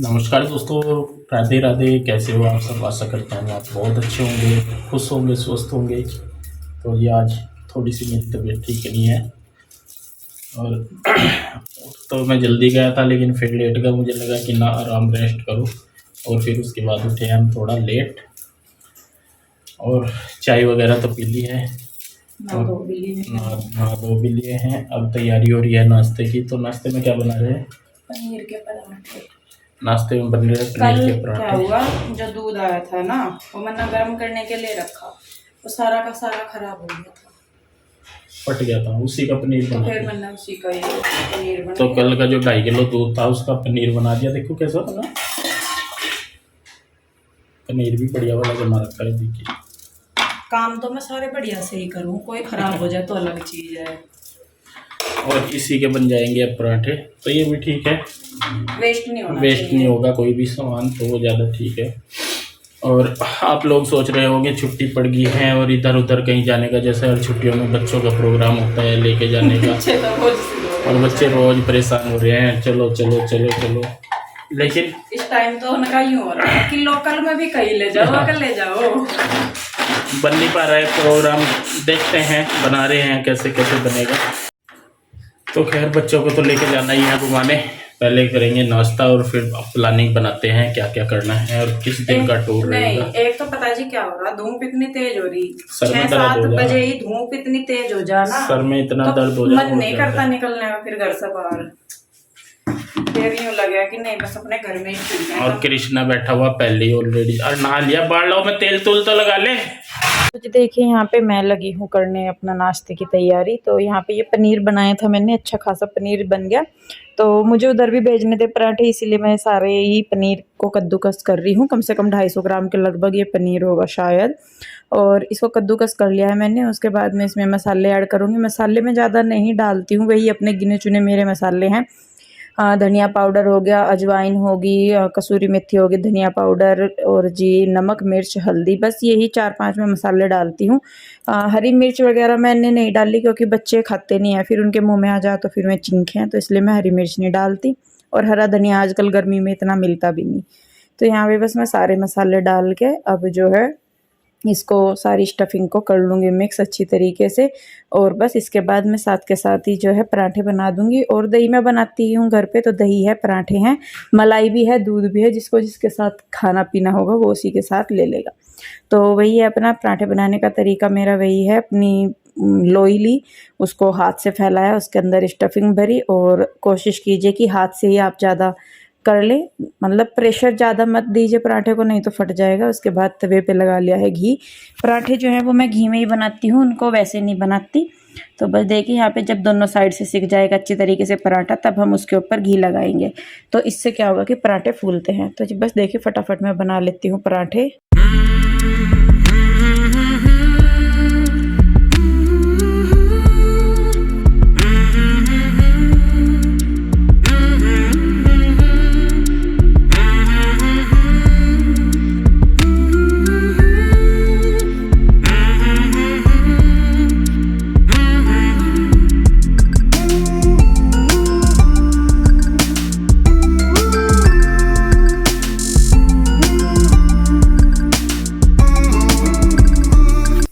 नमस्कार दोस्तों, राधे राधे। कैसे हो आप सब? आशा करता हूँ आप बहुत अच्छे होंगे, खुश होंगे, स्वस्थ होंगे। तो ये आज थोड़ी सी मेरी तबीयत ठीक नहीं है और तो मैं जल्दी गया था, लेकिन फिर लेट गया। मुझे लगा कि ना आराम रेस्ट करूँ, और फिर उसके बाद उठे हम थोड़ा लेट, और चाय वगैरह तो पी ली है और नहा धो भी लिए हैं। अब तैयारी हो रही है नाश्ते की। तो नाश्ते में क्या बना रहे हैं? पनीर के पराठे। नाश्ते में बन रहे हैं पनीर के पराठे। क्या हुआ, जो दूध आया था ना, वो मैंने गर्म करने के लिए रखा, वो सारा का सारा खराब हो गया था, फट गया था। उसी का पनीर तो बना फिर दिया। मैंने उसी का ही पनीर बना तो दिया। कल का जो 2.5 किलो दूध था उसका पनीर बना दिया। देखो कैसा बना, पनीर भी बढ़िया वाला जमा रखा है। देखिए, काम तो मैं सारे बढ़िया से ही करूँ, कोई खराब हो जाए तो अलग चीज है। और इसी के बन जाएंगे अब पराठे। तो ये भी ठीक है, वेस्ट नहीं होना वेस्ट चाहिए। नहीं होगा कोई भी सामान, तो वो ज़्यादा ठीक है। और आप लोग सोच रहे होंगे छुट्टी पड़ गई है और इधर उधर कहीं जाने का, जैसे हर छुट्टियों में बच्चों का प्रोग्राम होता है लेके जाने का और बच्चे रोज परेशान हो रहे हैं, चलो चलो चलो चलो। लेकिन इस टाइम तो उनका ही हो रहा है कि लोकल में भी कहीं ले जाओ, अगर ले जाओ। बन नहीं पा रहा है प्रोग्राम, देखते हैं, बना रहे हैं कैसे कैसे बनेगा। तो खैर, बच्चों को तो लेके जाना ही है घुमाने। पहले करेंगे नाश्ता और फिर प्लानिंग बनाते हैं क्या क्या करना है और किस दिन का टूर रहेगा। एक तो पता जी क्या हो रहा, धूप इतनी तेज हो रही, सर में दर्द 6-7 हो बजे ही धूप इतनी तेज हो जाना, सर में इतना तो दर्द हो जाना, मन नहीं करता निकलने का फिर घर से बाहर। फिर यूं लगा कि नहीं, बस अपने घर में ही ठीक है। और कृष्णा बैठा हुआ पहले ही ऑलरेडी। और नहा लिया, बाढ़ लो में तेल तूल तो लगा ले। तो देखिए, यहाँ पे मैं लगी हूँ करने अपना नाश्ते की तैयारी। तो यहाँ पे ये पनीर बनाया था मैंने, अच्छा खासा पनीर बन गया। तो मुझे उधर भी भेजने थे पराठे, इसीलिए मैं सारे ही पनीर को कद्दूकस कर रही हूँ। कम से कम 250 ग्राम के लगभग ये पनीर होगा शायद। और इसको कद्दूकस कर लिया है मैंने। उसके बाद में इसमें मसाले ऐड करूँगी। मसाले में ज़्यादा नहीं डालती हूँ, वही अपने गिने चुने मेरे मसाले हैं। धनिया पाउडर हो गया, अजवाइन होगी, कसूरी मेथी होगी, धनिया पाउडर और जी नमक, मिर्च, हल्दी, बस यही 4-5 मैं मसाले डालती हूँ। हरी मिर्च वगैरह मैंने नहीं डाली क्योंकि बच्चे खाते नहीं हैं, फिर उनके मुंह में आ जाए तो फिर मैं चीखें, तो इसलिए मैं हरी मिर्च नहीं डालती। और हरा धनिया आजकल गर्मी में इतना मिलता भी नहीं। तो यहाँ पे बस मैं सारे मसाले डाल के अब जो है इसको सारी स्टफिंग को कर लूँगी मिक्स अच्छी तरीके से। और बस इसके बाद मैं साथ के साथ ही जो है पराठे बना दूँगी। और दही मैं बनाती हूँ घर पे, तो दही है, पराठे हैं, मलाई भी है, दूध भी है, जिसको जिसके साथ खाना पीना होगा वो उसी के साथ ले लेगा। तो वही है अपना पराठे बनाने का तरीका, मेरा वही है। अपनी लोई ली, उसको हाथ से फैलाया, उसके अंदर स्टफिंग भरी, और कोशिश कीजिए कि हाथ से ही आप ज़्यादा कर ले, मतलब प्रेशर ज़्यादा मत दीजिए पराठे को, नहीं तो फट जाएगा। उसके बाद तवे पे लगा लिया है घी। पराठे जो है वो मैं घी में ही बनाती हूँ, उनको वैसे नहीं बनाती। तो बस देखिए, यहाँ पे जब दोनों साइड से सिक जाएगा अच्छी तरीके से पराठा, तब हम उसके ऊपर घी लगाएंगे। तो इससे क्या होगा कि पराठे फूलते हैं। तो बस देखिए, फटाफट मैं बना लेती हूँ पराठे।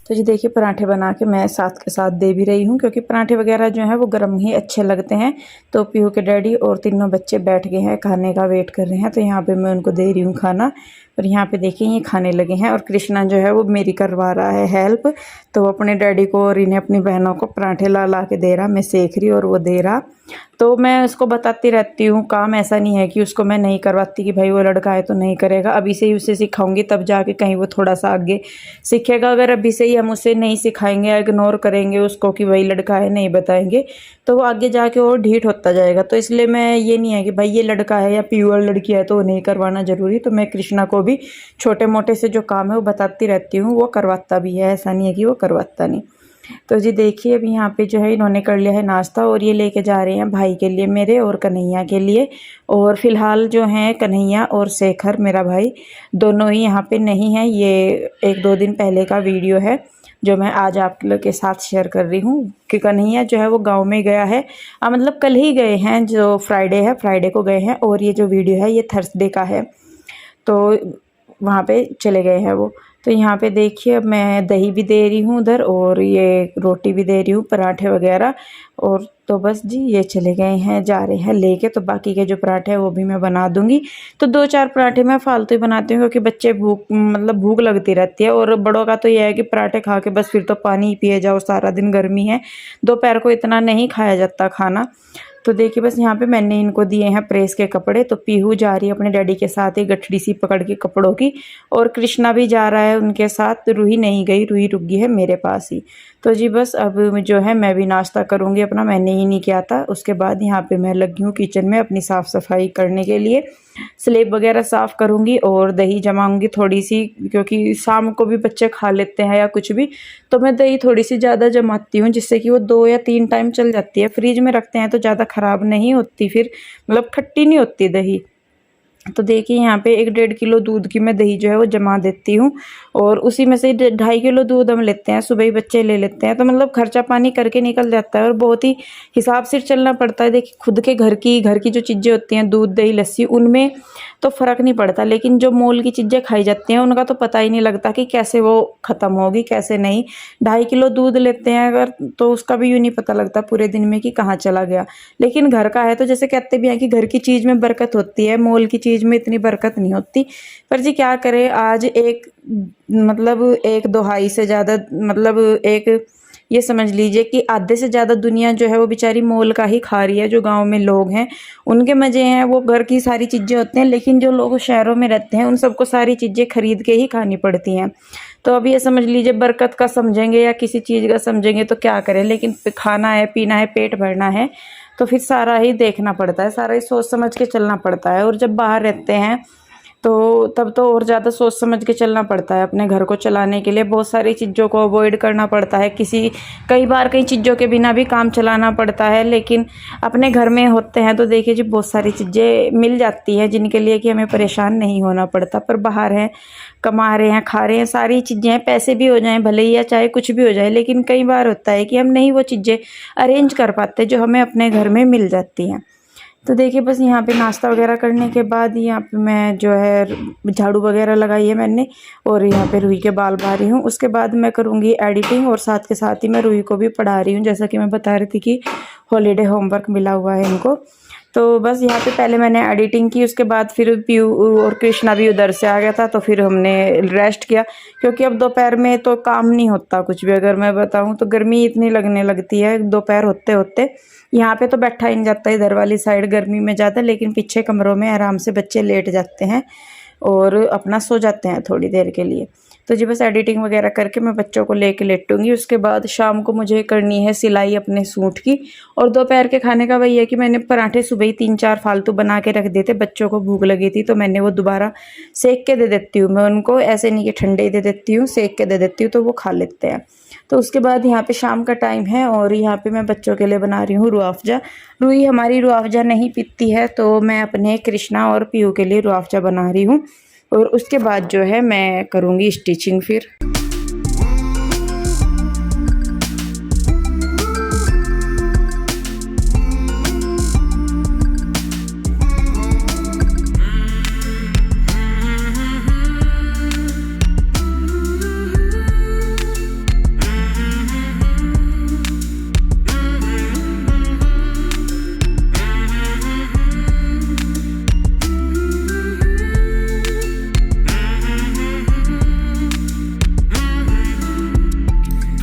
तो जी देखिए, पराठे बना के मैं साथ के साथ दे भी रही हूँ, क्योंकि पराठे वगैरह जो हैं वो गर्म ही अच्छे लगते हैं। तो पीहू के डैडी और तीनों बच्चे बैठ गए हैं, खाने का वेट कर रहे हैं। तो यहाँ पे मैं उनको दे रही हूँ खाना। और यहाँ पे देखिए, ये खाने लगे हैं। और कृष्णा जो है वो मेरी करवा रहा है हेल्प। तो वो अपने डैडी को और इन्हें अपनी बहनों को पराठे ला ला के दे रहा, मैं सेक रही और वो दे रहा। तो मैं उसको बताती रहती हूँ काम, ऐसा नहीं है कि उसको मैं नहीं करवाती कि भाई वो लड़का है तो नहीं करेगा। अभी से ही उसे सिखाऊंगी, तब जाके कहीं वो थोड़ा सा आगे सीखेगा। अगर अभी से ही हम उसे नहीं सिखाएंगे, इग्नोर करेंगे उसको कि भाई लड़का है, नहीं बताएंगे, तो वो आगे जाके और ढीठ होता जाएगा। तो इसलिए मैं, ये नहीं है कि भाई ये लड़का है या प्योर लड़की है तो वो नहीं करवाना ज़रूरी। तो मैं कृष्णा को भी छोटे मोटे से जो काम है वो बताती रहती हूँ, वो करवाता भी है, ऐसा नहीं है कि वो करवाता नहीं। तो जी देखिए, अभी यहाँ पे जो है इन्होंने कर लिया है नाश्ता, और ये लेके जा रहे हैं भाई के लिए मेरे और कन्हैया के लिए। और फिलहाल जो हैं कन्हैया और शेखर मेरा भाई दोनों ही यहाँ पे नहीं है, ये 1-2 दिन पहले का वीडियो है। जो मैं आज आप लोग के साथ शेयर कर रही हूँ कि कन्हैया जो है वो गांव में गया है। मतलब कल ही गए हैं, जो फ्राइडे है, फ्राइडे को गए हैं, और ये जो वीडियो है ये थर्सडे का है। तो वहाँ पे चले गए हैं वो। तो यहाँ पे देखिए अब मैं दही भी दे रही हूँ उधर, और ये रोटी भी दे रही हूँ, पराठे वगैरह। और तो बस जी ये चले गए हैं, जा रहे हैं लेके। तो बाकी के जो पराठे हैं वो भी मैं बना दूँगी। तो 2-4 पराठे मैं फालतू ही बनाती हूँ, क्योंकि बच्चे भूख लगती रहती है। और बड़ों का तो ये है कि पराठे खा के बस फिर तो पानी ही पिए जाओ, सारा दिन गर्मी है, दोपहर को इतना नहीं खाया जाता खाना। तो देखिए बस यहाँ पे मैंने इनको दिए हैं प्रेस के कपड़े। तो पीहू जा रही है अपने डैडी के साथ ही गठड़ी सी पकड़ के कपड़ों की, और कृष्णा भी जा रहा है उनके साथ। रूही नहीं गई, रूही रुक गई है मेरे पास ही। तो जी बस अब जो है मैं भी नाश्ता करूँगी अपना, मैंने ही नहीं किया था। उसके बाद यहाँ पे मैं लगी हूँ किचन में अपनी साफ़ सफाई करने के लिए, स्लेब वगैरह साफ़ करूँगी और दही जमाऊँगी थोड़ी सी, क्योंकि शाम को भी बच्चे खा लेते हैं या कुछ भी। तो मैं दही थोड़ी सी ज़्यादा जमाती हूँ, जिससे कि वो 2 या 3 टाइम चल जाती है। फ्रिज में रखते हैं तो ज़्यादा ख़राब नहीं होती, फिर मतलब खट्टी नहीं होती दही। तो देखिए यहाँ पे 1-1.5 किलो दूध की मैं दही जो है वो जमा देती हूँ, और उसी में से 2.5 किलो दूध हम लेते हैं, सुबह ही बच्चे ले लेते हैं। तो मतलब खर्चा पानी करके निकल जाता है, और बहुत ही हिसाब से चलना पड़ता है। देखिए खुद के घर की जो चीज़ें होती हैं, दूध दही लस्सी, उनमें तो फ़र्क नहीं पड़ता, लेकिन जो मोल की चीज़ें खाई जाती हैं उनका तो पता ही नहीं लगता कि कैसे वो ख़त्म होगी कैसे नहीं। 2.5 किलो दूध लेते हैं अगर, तो उसका भी यूँ नहीं पता लगता पूरे दिन में कि कहाँ चला गया। लेकिन घर का है तो जैसे कहते भी हैं कि घर की चीज़ में बरकत होती है, मोल की चीज़ में इतनी बरकत नहीं होती। पर जी क्या करें, आज एक दोहाई से ज़्यादा, मतलब एक ये समझ लीजिए कि आधे से ज़्यादा दुनिया जो है वो बेचारी मोल का ही खा रही है। जो गांव में लोग हैं उनके मज़े हैं, वो घर की सारी चीज़ें होते हैं, लेकिन जो लोग शहरों में रहते हैं उन सबको सारी चीज़ें खरीद के ही खानी पड़ती हैं। तो अब ये समझ लीजिए बरकत का समझेंगे या किसी चीज़ का समझेंगे तो क्या करें, लेकिन खाना है, पीना है, पेट भरना है, तो फिर सारा ही देखना पड़ता है, सारा ही सोच समझ के चलना पड़ता है। और जब बाहर रहते हैं तो तब तो और ज़्यादा सोच समझ के चलना पड़ता है। अपने घर को चलाने के लिए बहुत सारी चीज़ों को अवॉइड करना पड़ता है, कई बार कई चीज़ों के बिना भी काम चलाना पड़ता है। लेकिन अपने घर में होते हैं तो देखिए जी बहुत सारी चीज़ें मिल जाती हैं, जिनके लिए कि हमें परेशान नहीं होना पड़ता। पर बाहर हैं, कमा रहे हैं, खा रहे हैं, सारी चीज़ें हैं, पैसे भी हो जाएं भले ही या चाहे कुछ भी हो जाए, लेकिन कई बार होता है कि हम नहीं वो चीज़ें अरेंज कर पाते जो हमें अपने घर में मिल जाती हैं। तो देखिए बस यहाँ पे नाश्ता वगैरह करने के बाद यहाँ पे मैं जो है झाड़ू वगैरह लगाई है मैंने, और यहाँ पे रूही के बाल बा रही हूँ। उसके बाद मैं करूँगी एडिटिंग, और साथ के साथ ही मैं रूही को भी पढ़ा रही हूँ, जैसा कि मैं बता रही थी कि हॉलीडे होमवर्क मिला हुआ है इनको। तो बस यहाँ पे पहले मैंने एडिटिंग की, उसके बाद फिर पीयू और कृष्णा भी उधर से आ गया था, तो फिर हमने रेस्ट किया, क्योंकि अब दोपहर में तो काम नहीं होता कुछ भी। अगर मैं बताऊँ तो गर्मी इतनी लगने लगती है दोपहर होते होते। यहाँ पे तो बैठा ही नहीं जाता, इधर वाली साइड गर्मी में ज़्यादा, लेकिन पीछे कमरों में आराम से बच्चे लेट जाते हैं और अपना सो जाते हैं थोड़ी देर के लिए। तो जी बस एडिटिंग वगैरह करके मैं बच्चों को लेके लेटूंगी। उसके बाद शाम को मुझे करनी है सिलाई अपने सूट की, और दोपहर के खाने का वही है कि मैंने पराठे सुबह ही 3-4 फालतू बना के रख दिए थे, बच्चों को भूख लगी थी तो मैंने वो दोबारा सेक के दे देती हूँ। मैं उनको ऐसे नहीं कि ठंडे ही दे देती हूँ, सेक के दे देती हूँ तो वो खा लेते हैं। तो उसके बाद यहाँ पे शाम का टाइम है, और यहाँ पे मैं बच्चों के लिए बना रही हूँ रूह-अफ़ज़ा। रूही हमारी रूह-अफ़ज़ा नहीं पीती है, तो मैं अपने कृष्णा और पीहू के लिए रूह-अफ़ज़ा बना रही हूँ। और उसके बाद जो है मैं करूँगी स्टिचिंग फिर।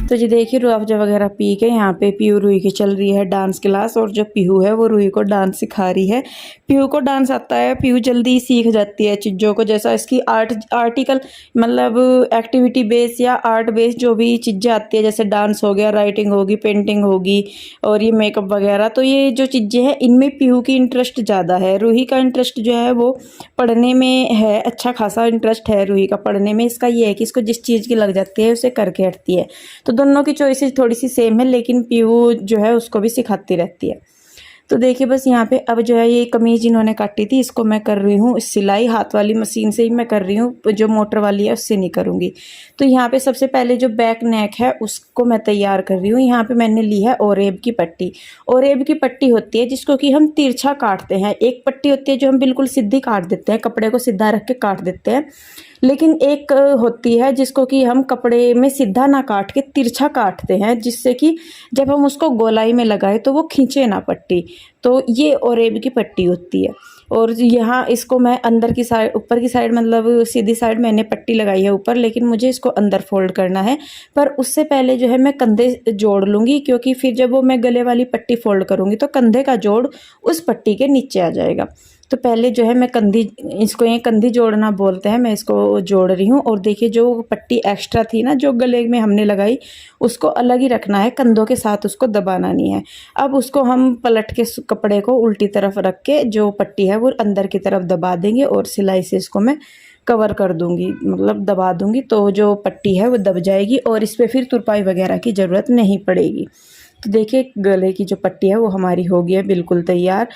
तो जी देखिए रूह-अफ़ज़ा वगैरह पी के यहाँ पे पीहू रूही की चल रही है डांस क्लास, और जो पीहू है वो रूही को डांस सिखा रही है। पीहू को डांस आता है, पीहू जल्दी सीख जाती है चीज़ों को, जैसा इसकी आर्टिकल मतलब एक्टिविटी बेस या आर्ट बेस जो भी चीज़ें आती है, जैसे डांस हो गया, राइटिंग होगी, पेंटिंग होगी, और ये मेकअप वगैरह। तो ये जो चीज़ें हैं इनमें पीहू की इंटरेस्ट ज़्यादा है। रूही का इंटरेस्ट जो है वो पढ़ने में है, अच्छा खासा इंटरेस्ट है रूही का पढ़ने में। इसका ये है कि इसको जिस चीज़ की लग जाती है उसे करके हटती है। तो दोनों की चॉइसेस थोड़ी सी सेम है, लेकिन पीहू जो है उसको भी सिखाती रहती है। तो देखिए बस यहाँ पे अब जो है ये कमीज़ इन्होंने काटी थी, इसको मैं कर रही हूँ सिलाई, हाथ वाली मशीन से ही मैं कर रही हूँ, जो मोटर वाली है उससे नहीं करूँगी। तो यहाँ पे सबसे पहले जो बैक नेक है उसको मैं तैयार कर रही हूँ। यहाँ पे मैंने ली है ओरेब की पट्टी। ओरेब की पट्टी होती है जिसको कि हम तिरछा काटते हैं। एक पट्टी होती है जो हम बिल्कुल सीधी काट देते हैं, कपड़े को सीधा रख के काट देते हैं, लेकिन एक होती है जिसको कि हम कपड़े में सीधा ना काट के तिरछा काटते हैं, जिससे कि जब हम उसको गोलाई में लगाए तो वो खींचे ना पट्टी। तो ये ओरेब की पट्टी होती है। और यहाँ इसको मैं अंदर की साइड, ऊपर की साइड मतलब सीधी साइड मैंने पट्टी लगाई है ऊपर, लेकिन मुझे इसको अंदर फोल्ड करना है। पर उससे पहले जो है मैं कंधे जोड़ लूँगी, क्योंकि फिर जब वो मैं गले वाली पट्टी फोल्ड करूँगी तो कंधे का जोड़ उस पट्टी के नीचे आ जाएगा। तो पहले जो है मैं कंधी, इसको ये कंधी जोड़ना बोलते हैं, मैं इसको जोड़ रही हूँ। और देखिए जो पट्टी एक्स्ट्रा थी ना जो गले में हमने लगाई, उसको अलग ही रखना है, कंधों के साथ उसको दबाना नहीं है। अब उसको हम पलट के कपड़े को उल्टी तरफ रख के जो पट्टी है वो अंदर की तरफ दबा देंगे और सिलाई से इसको मैं कवर कर दूंगी, मतलब दबा दूंगी, तो जो पट्टी है वो दब जाएगी और इस पर फिर तुरपाई वगैरह की ज़रूरत नहीं पड़ेगी। तो देखिए गले की जो पट्टी है वो हमारी हो गई है बिल्कुल तैयार।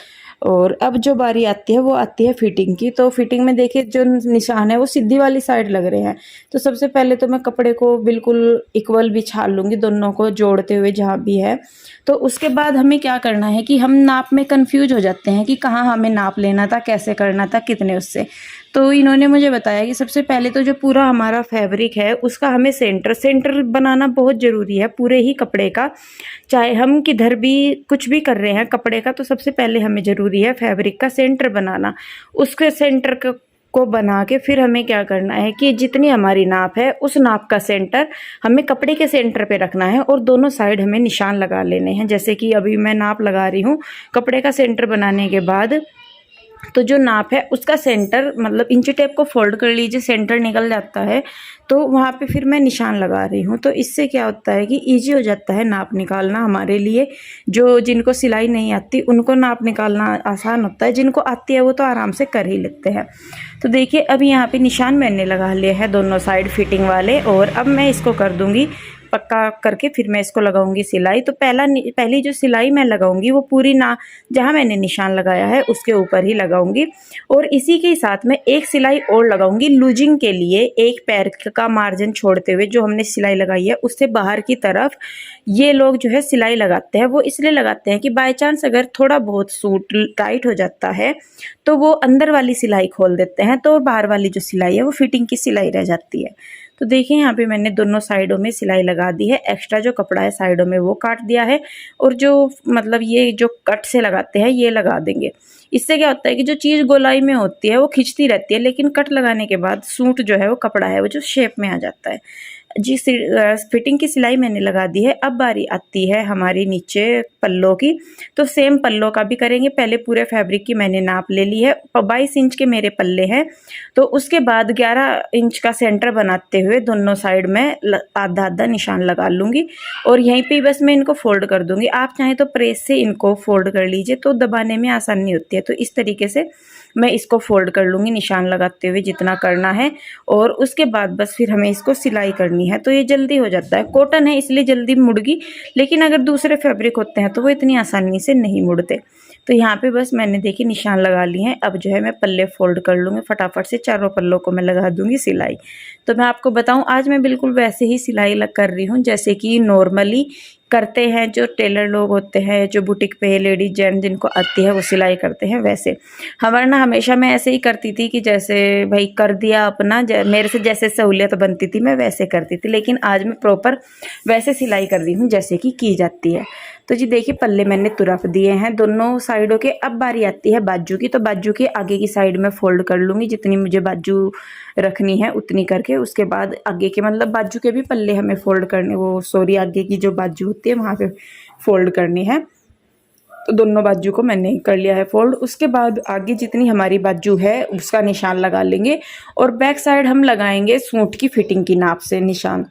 और अब जो बारी आती है वो आती है फिटिंग की। तो फिटिंग में देखिए जो निशान है वो सीधी वाली साइड लग रहे हैं। तो सबसे पहले तो मैं कपड़े को बिल्कुल इक्वल बिछा लूँगी, दोनों को जोड़ते हुए जहाँ भी है। तो उसके बाद हमें क्या करना है कि हम नाप में कंफ्यूज हो जाते हैं कि कहाँ हमें नाप लेना था, कैसे करना था, कितने उससे। तो इन्होंने मुझे बताया कि सबसे पहले तो जो पूरा हमारा फैब्रिक है उसका हमें सेंटर बनाना बहुत ज़रूरी है पूरे ही कपड़े का। चाहे हम किधर भी कुछ भी कर रहे हैं कपड़े का, तो सबसे पहले हमें ज़रूरी है फैब्रिक का सेंटर बनाना। उसके सेंटर को बना के फिर हमें क्या करना है कि जितनी हमारी नाप है उस नाप का सेंटर हमें कपड़े के सेंटर पे रखना है और दोनों साइड हमें निशान लगा लेने हैं। जैसे कि अभी मैं नाप लगा रही हूँ कपड़े का सेंटर बनाने के बाद, तो जो नाप है उसका सेंटर मतलब इंची टेप को फोल्ड कर लीजिए, सेंटर निकल जाता है, तो वहाँ पे फिर मैं निशान लगा रही हूँ। तो इससे क्या होता है कि इजी हो जाता है नाप निकालना हमारे लिए। जो जिनको सिलाई नहीं आती उनको नाप निकालना आसान होता है, जिनको आती है वो तो आराम से कर ही लेते हैं। तो देखिए अब यहाँ पे निशान मैंने लगा लिए हैं दोनों साइड फिटिंग वाले, और अब मैं इसको कर दूँगी पक्का करके, फिर मैं इसको लगाऊंगी सिलाई। तो पहली जो सिलाई मैं लगाऊंगी वो पूरी ना जहाँ मैंने निशान लगाया है उसके ऊपर ही लगाऊंगी, और इसी के साथ में एक सिलाई और लगाऊंगी लूजिंग के लिए, एक पैर का मार्जिन छोड़ते हुए जो हमने सिलाई लगाई है उससे बाहर की तरफ। ये लोग जो है सिलाई लगाते हैं वो इसलिए लगाते हैं कि बाय चांस अगर थोड़ा बहुत सूट टाइट हो जाता है तो वो अंदर वाली सिलाई खोल देते हैं, तो बाहर वाली जो सिलाई है वो फिटिंग की सिलाई रह जाती है। तो देखिए यहाँ पे मैंने दोनों साइडों में सिलाई लगा दी है, एक्स्ट्रा जो कपड़ा है साइडों में वो काट दिया है, और जो मतलब ये जो कट से लगाते हैं ये लगा देंगे। इससे क्या होता है कि जो चीज़ गोलाई में होती है वो खिंचती रहती है, लेकिन कट लगाने के बाद सूट जो है वो कपड़ा है वो जो शेप में आ जाता है। जी फिटिंग की सिलाई मैंने लगा दी है। अब बारी आती है हमारी नीचे पल्लों की। तो सेम पल्लों का भी करेंगे। पहले पूरे फैब्रिक की मैंने नाप ले ली है, 22 इंच के मेरे पल्ले हैं। तो उसके बाद 11 इंच का सेंटर बनाते हुए दोनों साइड में आधा आधा निशान लगा लूँगी, और यहीं पे बस मैं इनको फोल्ड कर दूँगी। आप चाहें तो प्रेस से इनको फोल्ड कर लीजिए, तो दबाने में आसानी होती है। तो इस तरीके से मैं इसको फोल्ड कर लूँगी निशान लगाते हुए जितना करना है, और उसके बाद बस फिर हमें इसको सिलाई करनी है। तो ये जल्दी हो जाता है, कॉटन है इसलिए जल्दी मुड़गी, लेकिन अगर दूसरे फैब्रिक होते हैं तो वो इतनी आसानी से नहीं मुड़ते। तो यहाँ पे बस मैंने देखिए निशान लगा लिए हैं। अब जो है मैं पल्ले फोल्ड कर लूँगी फटाफट से, चारों पल्लों को मैं लगा दूँगी सिलाई। तो मैं आपको बताऊँ आज मैं बिल्कुल वैसे ही सिलाई कर रही हूँ जैसे कि नॉर्मली करते हैं जो टेलर लोग होते हैं, जो बुटीक पे लेडीज जेंट्स जिनको आती है वो सिलाई करते हैं वैसे। वरना हमेशा मैं ऐसे ही करती थी कि जैसे भाई कर दिया अपना, मेरे से जैसे सहूलियत बनती थी मैं वैसे करती थी, लेकिन आज मैं प्रॉपर वैसे सिलाई कर रही हूँ जैसे कि की जाती है। तो जी देखिए पल्ले मैंने तुरफ दिए हैं दोनों साइडों के। अब बारी आती है बाजू की। तो बाजू के आगे की साइड में फोल्ड कर लूँगी, जितनी मुझे बाजू रखनी है उतनी करके। उसके बाद आगे के मतलब बाजू के भी पल्ले हमें फोल्ड करने, वो सॉरी आगे की जो बाजू होती है वहाँ पे फोल्ड करनी है। तो दोनों बाजू को मैंने कर लिया है फोल्ड। उसके बाद आगे जितनी हमारी बाजू है उसका निशान लगा लेंगे, और बैक साइड हम लगाएंगे सूट की फिटिंग की नाप से निशान।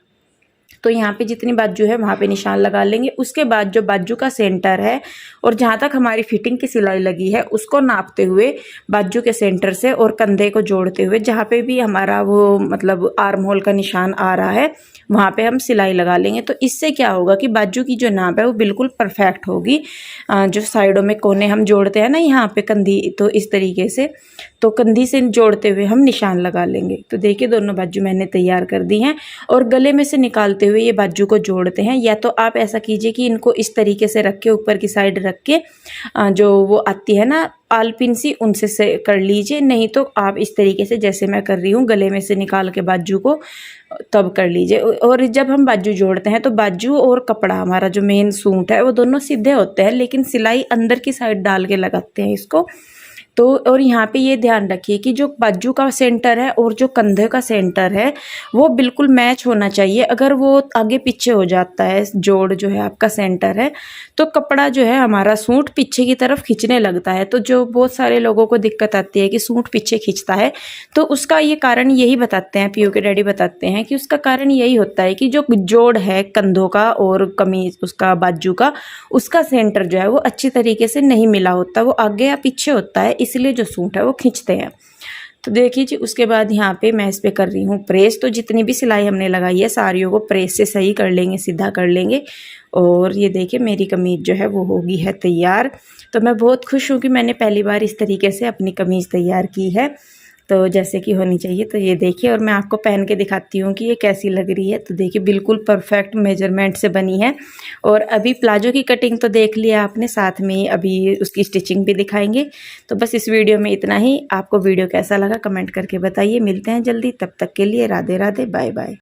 तो यहाँ पे जितनी बाजू है वहाँ पे निशान लगा लेंगे। उसके बाद जो बाजू का सेंटर है और जहाँ तक हमारी फिटिंग की सिलाई लगी है उसको नापते हुए बाजू के सेंटर से और कंधे को जोड़ते हुए जहाँ पे भी हमारा वो मतलब आर्म होल का निशान आ रहा है वहाँ पे हम सिलाई लगा लेंगे। तो इससे क्या होगा कि बाजू की जो नाप है वो बिल्कुल परफेक्ट होगी। जो साइडों में कोने हम जोड़ते हैं ना यहाँ पे कंधी, तो इस तरीके से तो कंधी से जोड़ते हुए हम निशान लगा लेंगे। तो देखिए दोनों बाजू मैंने तैयार कर दी हैं और गले में से निकालते हुए ये बाजू को जोड़ते हैं। या तो आप ऐसा कीजिए कि इनको इस तरीके से रख के ऊपर की साइड रख के जो वो आती है ना आलपिन सी, उनसे से कर लीजिए, नहीं तो आप इस तरीके से जैसे मैं कर रही हूँ गले में से निकाल के बाजू को तब कर लीजिए। और जब हम बाजू जोड़ते हैं तो बाजू और कपड़ा हमारा जो मेन सूट है वो दोनों सीधे होते हैं, लेकिन सिलाई अंदर की साइड डाल के लगाते हैं इसको। तो और यहाँ पे ये ध्यान रखिए कि जो बाजू का सेंटर है और जो कंधे का सेंटर है वो बिल्कुल मैच होना चाहिए। अगर वो आगे पीछे हो जाता है जोड़ जो है आपका सेंटर है तो कपड़ा जो है हमारा सूट पीछे की तरफ खींचने लगता है। तो जो बहुत सारे लोगों को दिक्कत आती है कि सूट पीछे खींचता है, तो उसका ये कारण यही बताते हैं, पीयू के डैडी बताते हैं कि उसका कारण यही होता है कि जो जोड़ है कंधों का और कमीज उसका बाजू का, उसका सेंटर जो है वो अच्छी तरीके से नहीं मिला होता, वो आगे या पीछे होता है, इसलिए जो सूट है वो खींचते हैं। तो देखिए जी, उसके बाद यहाँ पे मैं इस पे कर रही हूँ प्रेस। तो जितनी भी सिलाई हमने लगाई है सारियों को प्रेस से सही कर लेंगे, सीधा कर लेंगे। और ये देखिए मेरी कमीज जो है वो होगी है तैयार। तो मैं बहुत खुश हूँ कि मैंने पहली बार इस तरीके से अपनी कमीज़ तैयार की है, तो जैसे कि होनी चाहिए। तो ये देखिए, और मैं आपको पहन के दिखाती हूँ कि ये कैसी लग रही है। तो देखिए बिल्कुल परफेक्ट मेजरमेंट से बनी है। और अभी प्लाजो की कटिंग तो देख लिया आपने, साथ में अभी उसकी स्टिचिंग भी दिखाएंगे। तो बस इस वीडियो में इतना ही। आपको वीडियो कैसा लगा कमेंट करके बताइए। मिलते हैं जल्दी, तब तक के लिए राधे राधे, बाय बाय।